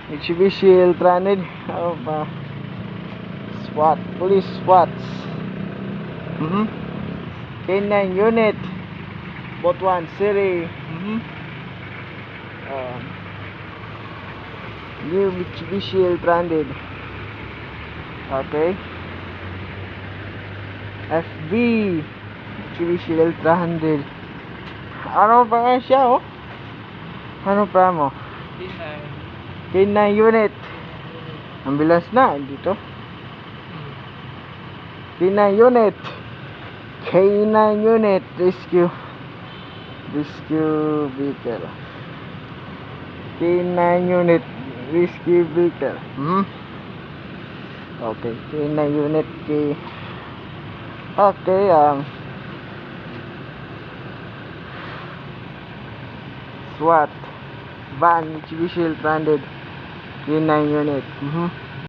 Mitsubishi L-Transit. Ano pa? SWAT. Police SWATs. K9 unit. Butuan City. New Mitsubishi L-Transit. Okay. FB Mitsubishi L-Transit. Ano pa nga siya, oh? Ano pa mo? K9 unit. Ambulance na dito. K9 unit. K9 unit rescue vehicle. K9 unit rescue vehicle. Okay, K9 unit okay, SWAT van Mitsubishi L-Transit K9 unit.